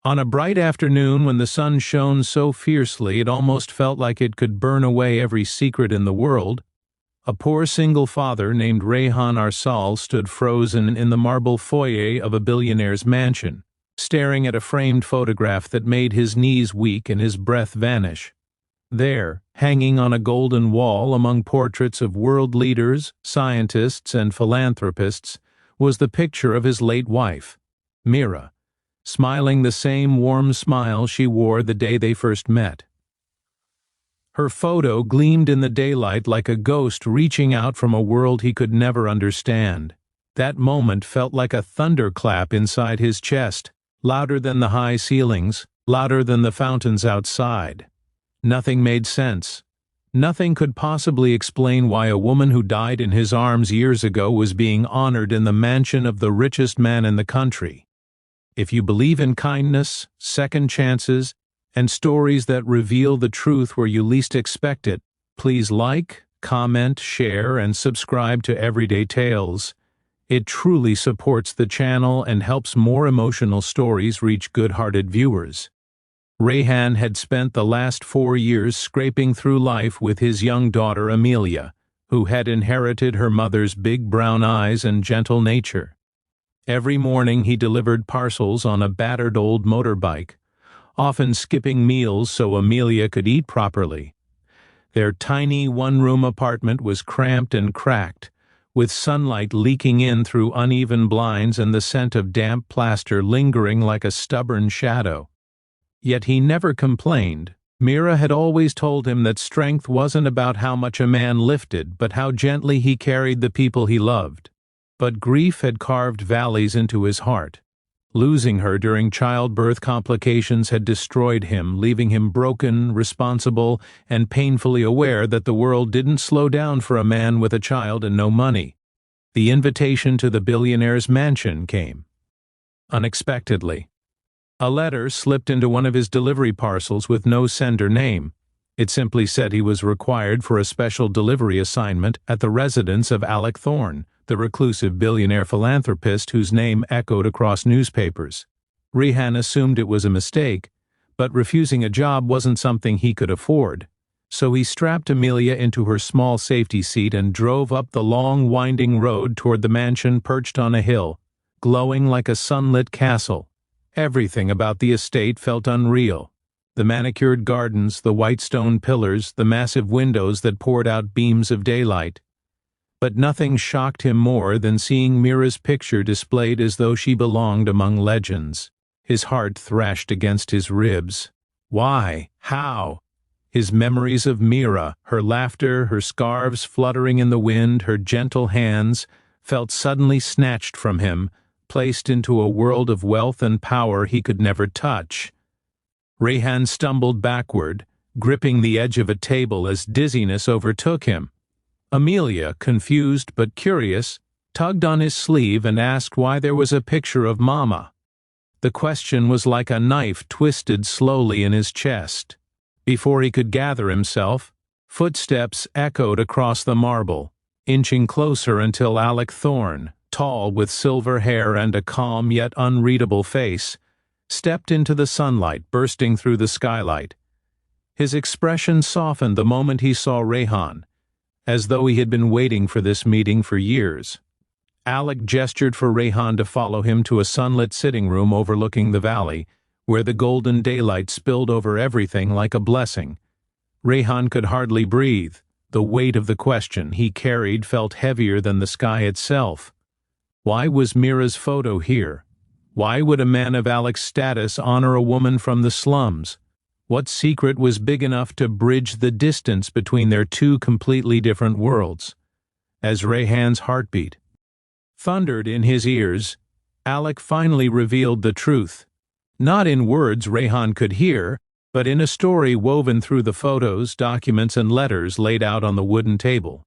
On a bright afternoon when the sun shone so fiercely it almost felt like it could burn away every secret in the world, a poor single father named Rehan Arsal stood frozen in the marble foyer of a billionaire's mansion, staring at a framed photograph that made his knees weak and his breath vanish. There, hanging on a golden wall among portraits of world leaders, scientists, and philanthropists, was the picture of his late wife, Mira, smiling the same warm smile she wore the day they first met. Her photo gleamed in the daylight like a ghost reaching out from a world he could never understand. That moment felt like a thunderclap inside his chest, louder than the high ceilings, louder than the fountains outside. Nothing made sense. Nothing could possibly explain why a woman who died in his arms years ago was being honored in the mansion of the richest man in the country. If you believe in kindness, second chances, and stories that reveal the truth where you least expect it, please like, comment, share, and subscribe to Everyday Tales. It truly supports the channel and helps more emotional stories reach good-hearted viewers. Rehan had spent the last 4 years scraping through life with his young daughter Amelia, who had inherited her mother's big brown eyes and gentle nature. Every morning he delivered parcels on a battered old motorbike, often skipping meals so Amelia could eat properly. Their tiny one-room apartment was cramped and cracked, with sunlight leaking in through uneven blinds and the scent of damp plaster lingering like a stubborn shadow. Yet he never complained. Mira had always told him that strength wasn't about how much a man lifted, but how gently he carried the people he loved. But grief had carved valleys into his heart. Losing her during childbirth complications had destroyed him, leaving him broken, responsible, and painfully aware that the world didn't slow down for a man with a child and no money. The invitation to the billionaire's mansion came unexpectedly. A letter slipped into one of his delivery parcels with no sender name. It simply said he was required for a special delivery assignment at the residence of Alec Thorne, the reclusive billionaire philanthropist whose name echoed across newspapers. Rehan assumed it was a mistake, but refusing a job wasn't something he could afford. So he strapped Amelia into her small safety seat and drove up the long, winding road toward the mansion perched on a hill, glowing like a sunlit castle. Everything about the estate felt unreal. The manicured gardens, the white stone pillars, the massive windows that poured out beams of daylight. But nothing shocked him more than seeing Mira's picture displayed as though she belonged among legends. His heart thrashed against his ribs. Why? How? His memories of Mira, her laughter, her scarves fluttering in the wind, her gentle hands, felt suddenly snatched from him, placed into a world of wealth and power he could never touch. Rehan stumbled backward, gripping the edge of a table as dizziness overtook him. Amelia, confused but curious, tugged on his sleeve and asked why there was a picture of Mama. The question was like a knife twisted slowly in his chest. Before he could gather himself, footsteps echoed across the marble, inching closer until Alec Thorne, tall with silver hair and a calm yet unreadable face, stepped into the sunlight bursting through the skylight. His expression softened the moment he saw Rehan, as though he had been waiting for this meeting for years. Alec gestured for Rehan to follow him to a sunlit sitting room overlooking the valley, where the golden daylight spilled over everything like a blessing. Rehan could hardly breathe. The weight of the question he carried felt heavier than the sky itself. Why was Mira's photo here? Why would a man of Alec's status honor a woman from the slums? What secret was big enough to bridge the distance between their two completely different worlds? As Rehan's heartbeat thundered in his ears, Alec finally revealed the truth. Not in words Rehan could hear, but in a story woven through the photos, documents, and letters laid out on the wooden table.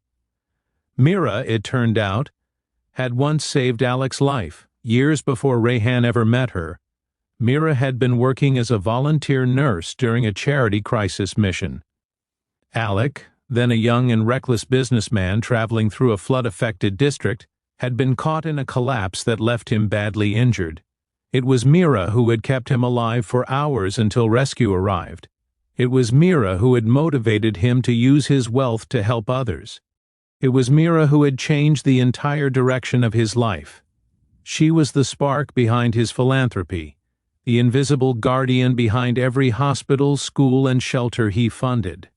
Mira, it turned out, had once saved Alec's life, years before Rehan ever met her. Mira had been working as a volunteer nurse during a charity crisis mission. Alec, then a young and reckless businessman traveling through a flood-affected district, had been caught in a collapse that left him badly injured. It was Mira who had kept him alive for hours until rescue arrived. It was Mira who had motivated him to use his wealth to help others. It was Mira who had changed the entire direction of his life. She was the spark behind his philanthropy, the invisible guardian behind every hospital, school, and shelter he funded.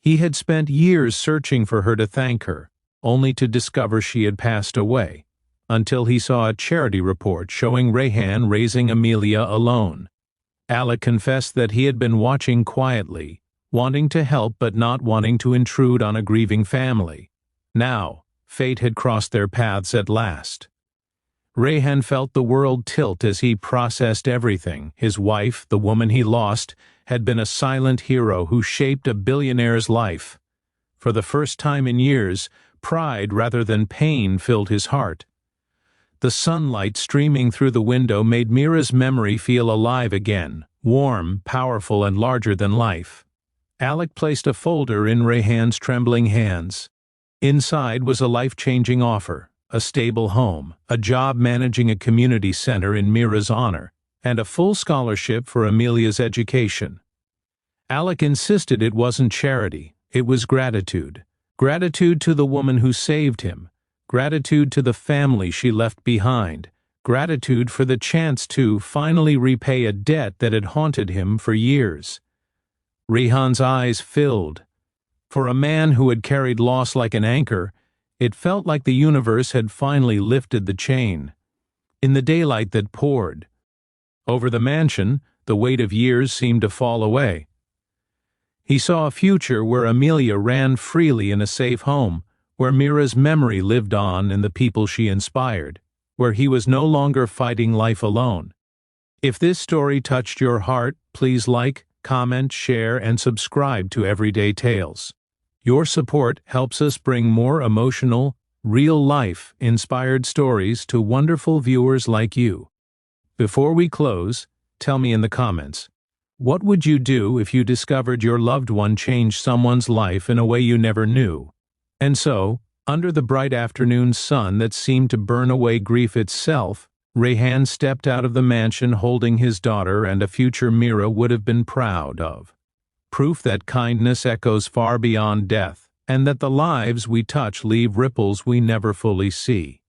He had spent years searching for her to thank her, only to discover she had passed away, until he saw a charity report showing Rehan raising Amelia alone. Alec confessed that he had been watching quietly, wanting to help but not wanting to intrude on a grieving family. Now, fate had crossed their paths at last. Rehan felt the world tilt as he processed everything. His wife, the woman he lost, had been a silent hero who shaped a billionaire's life. For the first time in years, pride rather than pain filled his heart. The sunlight streaming through the window made Mira's memory feel alive again, warm, powerful, and larger than life. Alec placed a folder in Rehan's trembling hands. Inside was a life-changing offer, a stable home, a job managing a community center in Mira's honor, and a full scholarship for Amelia's education. Alec insisted it wasn't charity, it was gratitude. Gratitude to the woman who saved him. Gratitude to the family she left behind. Gratitude for the chance to finally repay a debt that had haunted him for years. Rehan's eyes filled. For a man who had carried loss like an anchor, it felt like the universe had finally lifted the chain. In the daylight that poured over the mansion, the weight of years seemed to fall away. He saw a future where Amelia ran freely in a safe home, where Mira's memory lived on in the people she inspired, where he was no longer fighting life alone. If this story touched your heart, please like, comment, share, and subscribe to Everyday Tales. Your support helps us bring more emotional, real-life, inspired stories to wonderful viewers like you. Before we close, tell me in the comments, what would you do if you discovered your loved one changed someone's life in a way you never knew? And so, under the bright afternoon sun that seemed to burn away grief itself, Rehan stepped out of the mansion holding his daughter and a future Mira would have been proud of. Proof that kindness echoes far beyond death, and that the lives we touch leave ripples we never fully see.